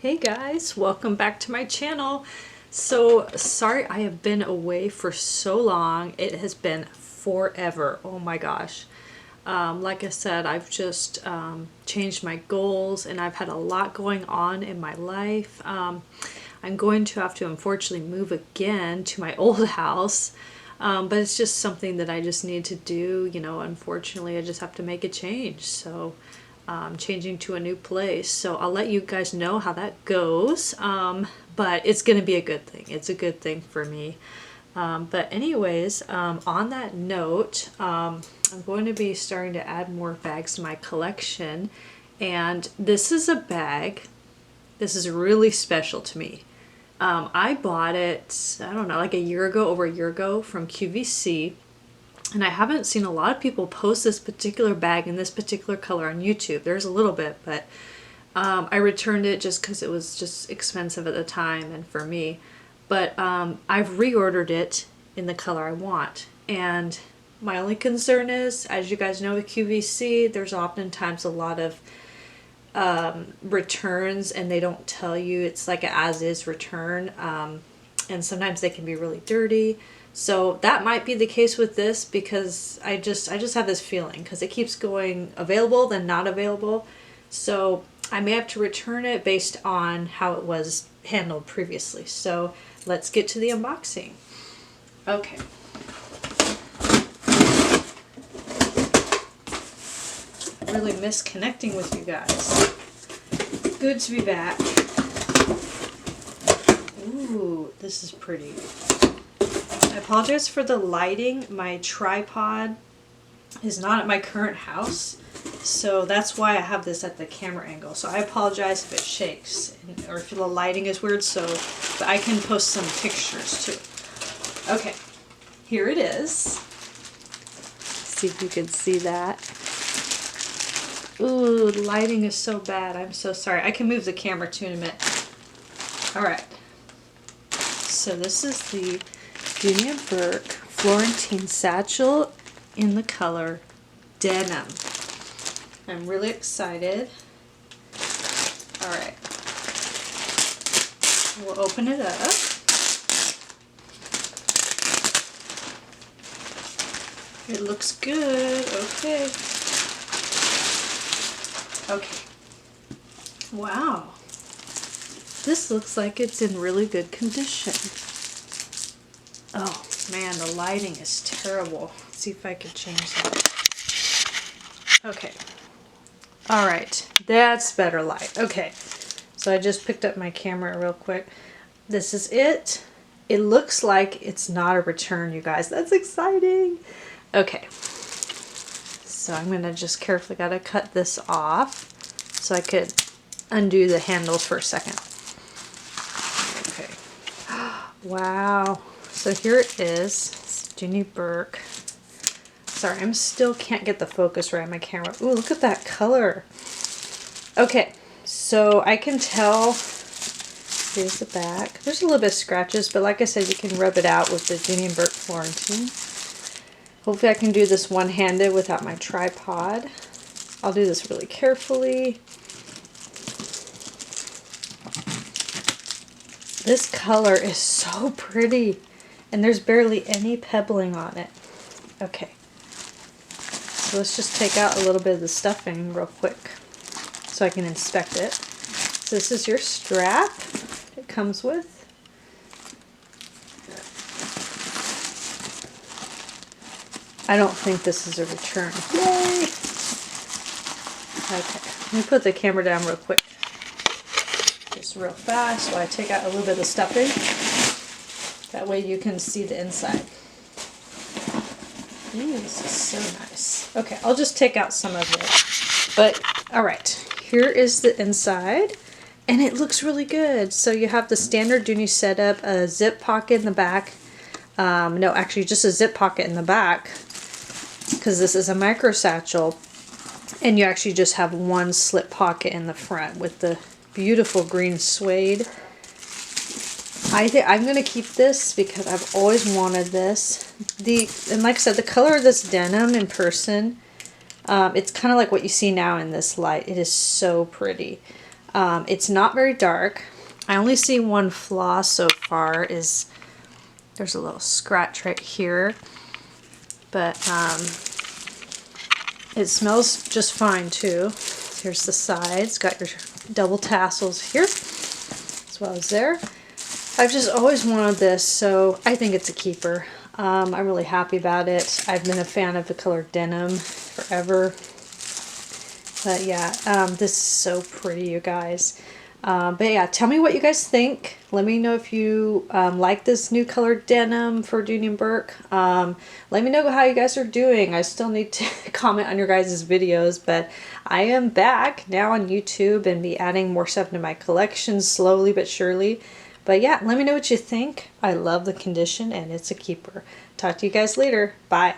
Hey guys, welcome back to my channel. So sorry I have been away for so long. It has been forever. Oh my gosh. Like I said, I've just changed my goals and I've had a lot going on in my life. I'm going to have to unfortunately move again to my old house. But it's just something that I just need to do. You know, unfortunately, I just have to make a change. So changing to a new place. So I'll let you guys know how that goes. But it's going to be a good thing. It's a good thing for me. But anyways, on that note, I'm going to be starting to add more bags to my collection. And this is a bag. This is really special to me. I bought it, I don't know, like over a year ago from QVC. And I haven't seen a lot of people post this particular bag in this particular color on YouTube. There's a little bit, but I returned it just because it was just expensive at the time and for me. But I've reordered it in the color I want. And my only concern is, as you guys know with QVC, there's oftentimes a lot of returns and they don't tell you. It's like an as-is return. And sometimes they can be really dirty. So that might be the case with this because I just have this feeling because it keeps going available then not available. So I may have to return it based on how it was handled previously. So let's get to the unboxing. Okay. I really miss connecting with you guys. Good to be back. Ooh, this is pretty. I apologize for the lighting. My tripod is not at my current house, so that's why I have this at the camera angle. So I apologize if it shakes or if the lighting is weird, but I can post some pictures too. Okay, here it is. See if you can see that. Ooh, the lighting is so bad. I'm so sorry. I can move the camera too in a minute. All right. So this is the Dooney & Bourke Florentine satchel in the color denim. I'm really excited. All right. We'll open it up. It looks good. Okay. Okay. Wow. This looks like it's in really good condition. Oh man, the lighting is terrible. Let's see if I can change that. Okay. All right. That's better light. Okay. So I just picked up my camera real quick. This is it. It looks like it's not a return, you guys. That's exciting. Okay. So I'm going to just carefully gotta cut this off so I could undo the handles for a second. Okay. Wow. So here it is. It's Dooney & Bourke. Sorry, I'm still can't get the focus right on my camera. Ooh, look at that color. Okay, so I can tell. Here's the back. There's a little bit of scratches, but like I said, you can rub it out with the Dooney & Bourke Florentine. Hopefully I can do this one-handed without my tripod. I'll do this really carefully. This color is so pretty. And there's barely any pebbling on it. Okay. So let's just take out a little bit of the stuffing real quick so I can inspect it. So this is your strap it comes with. I don't think this is a return. Yay! Okay. Let me put the camera down real quick. Just real fast while I take out a little bit of the stuffing. That way you can see the inside. Ooh, this is so nice. Okay, I'll just take out some of it. But, alright, here is the inside. And it looks really good. So you have the standard Dooney setup, a zip pocket in the back. No, actually just a zip pocket in the back. Because this is a micro satchel. And you actually just have one slip pocket in the front with the beautiful green suede. I think I'm going to keep this because I've always wanted this. And like I said, the color of this denim in person, it's kind of like what you see now in this light. It is so pretty. It's not very dark. I only see one flaw so far is there's a little scratch right here, but it smells just fine too. Here's the sides, got your double tassels here as well as there. I've just always wanted this, so I think it's a keeper. I'm really happy about it. I've been a fan of the color denim forever. But yeah, this is so pretty, you guys. But yeah, tell me what you guys think. Let me know if you like this new color denim for Dooney and Burke. Let me know how you guys are doing. I still need to comment on your guys' videos, but I am back now on YouTube and be adding more stuff into my collection slowly but surely. But yeah, let me know what you think. I love the condition and it's a keeper. Talk to you guys later. Bye.